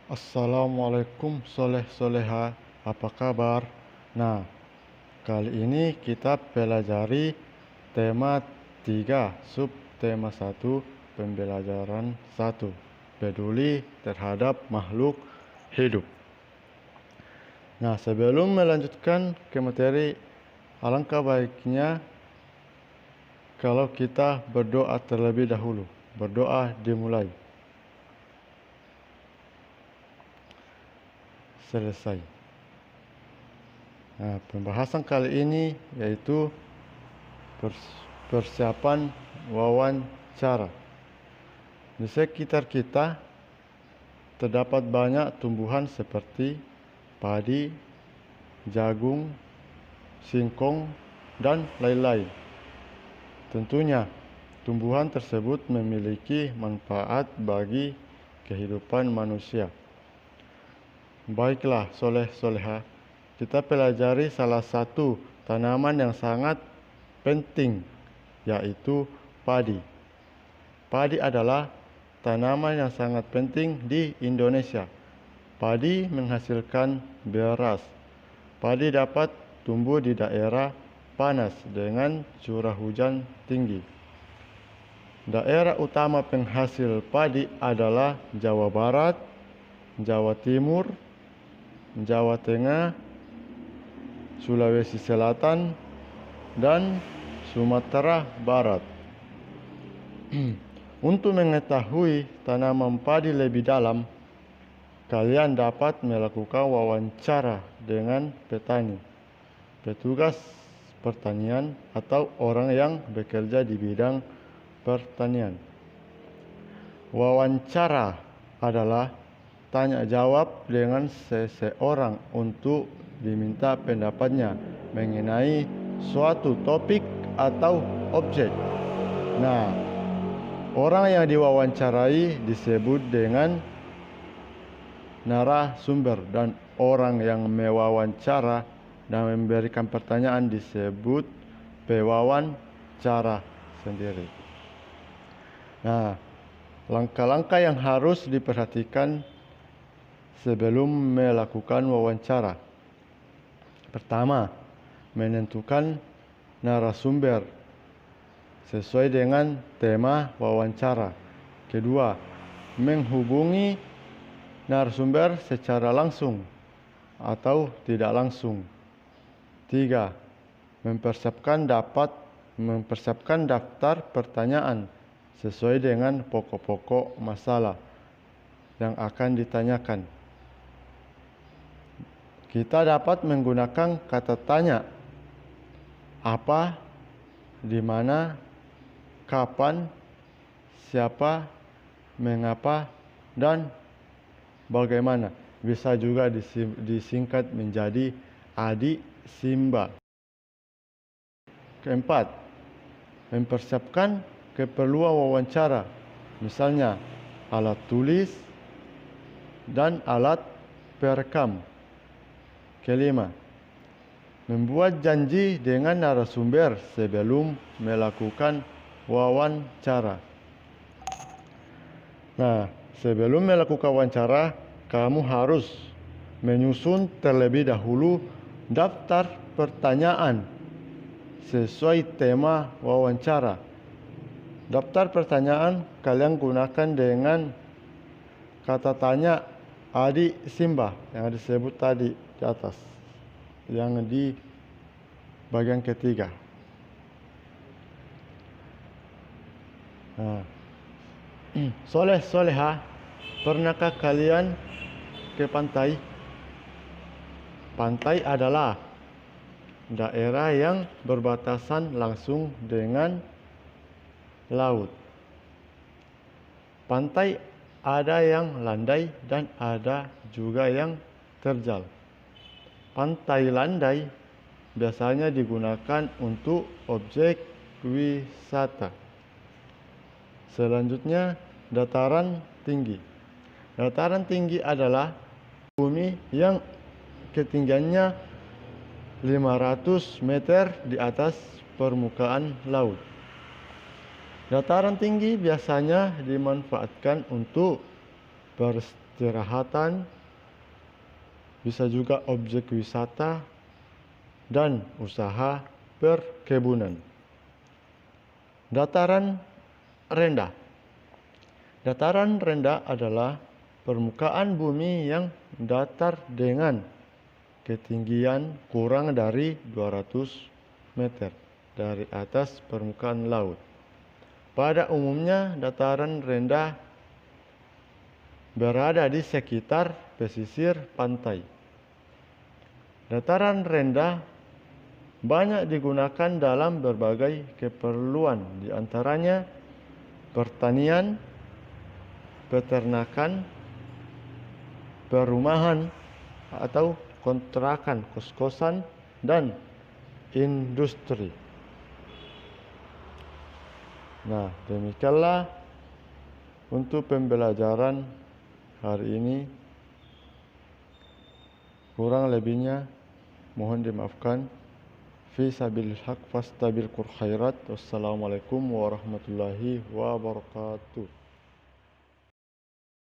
Assalamualaikum Soleha, apa kabar? Nah, kali ini kita pelajari tema 3, subtema 1, pembelajaran 1, peduli terhadap makhluk hidup. Nah, sebelum melanjutkan ke materi, alangkah baiknya kalau kita berdoa terlebih dahulu. Berdoa dimulai. Selesai. Nah, pembahasan kali ini yaitu persiapan wawancara. Di sekitar kita terdapat banyak tumbuhan seperti padi, jagung, singkong, dan lain-lain. Tentunya, tumbuhan tersebut memiliki manfaat bagi kehidupan manusia. Baiklah, Soleha, kita pelajari salah satu tanaman yang sangat penting, yaitu padi. Padi adalah tanaman yang sangat penting di Indonesia. Padi menghasilkan beras. Padi dapat tumbuh di daerah panas dengan curah hujan tinggi. Daerah utama penghasil padi adalah Jawa Barat, Jawa Timur, Jawa Tengah, Sulawesi Selatan, dan Sumatera Barat. Untuk mengetahui tanaman padi lebih dalam, kalian dapat melakukan wawancara dengan petani, petugas pertanian, atau orang yang bekerja di bidang pertanian. Wawancara adalah tanya jawab dengan seseorang untuk diminta pendapatnya mengenai suatu topik atau objek. Nah, orang yang diwawancarai disebut dengan narasumber, dan orang yang mewawancara dan memberikan pertanyaan disebut pewawancara sendiri. Nah, langkah-langkah yang harus diperhatikan sebelum melakukan wawancara. Pertama, menentukan narasumber sesuai dengan tema wawancara. Kedua, menghubungi narasumber secara langsung atau tidak langsung. Tiga, mempersiapkan daftar pertanyaan sesuai dengan pokok-pokok masalah yang akan ditanyakan. Kita dapat menggunakan kata tanya, apa, di mana, kapan, siapa, mengapa, dan bagaimana. Bisa juga disingkat menjadi Adi Simba. Keempat, mempersiapkan keperluan wawancara, misalnya alat tulis dan alat perekam. Kelima, membuat janji dengan narasumber sebelum melakukan wawancara. Nah, sebelum melakukan wawancara, kamu harus menyusun terlebih dahulu daftar pertanyaan sesuai tema wawancara. Daftar pertanyaan kalian gunakan dengan kata tanya Adi Simba yang disebut tadi di atas, yang di bagian ketiga. Nah, Soleha, pernahkah kalian ke pantai? Pantai adalah daerah yang berbatasan langsung dengan laut. Pantai ada yang landai dan ada juga yang terjal. Pantai landai biasanya digunakan untuk objek wisata. Selanjutnya, dataran tinggi. Dataran tinggi adalah bumi yang ketinggiannya 500 meter di atas permukaan laut. Dataran tinggi biasanya dimanfaatkan untuk peristirahatan, bisa juga objek wisata, dan usaha perkebunan. Dataran rendah. Dataran rendah adalah permukaan bumi yang datar dengan ketinggian kurang dari 200 meter dari atas permukaan laut. Pada umumnya, dataran rendah berada di sekitar pesisir pantai. Dataran rendah banyak digunakan dalam berbagai keperluan, di antaranya pertanian, peternakan, perumahan atau kontrakan kos-kosan, dan industri. Nah, demikianlah untuk pembelajaran hari ini. Kurang lebihnya mohon dimaafkan. Fi sabilil haq fastabiqul khairat. Wassalamualaikum warahmatullahi wabarakatuh.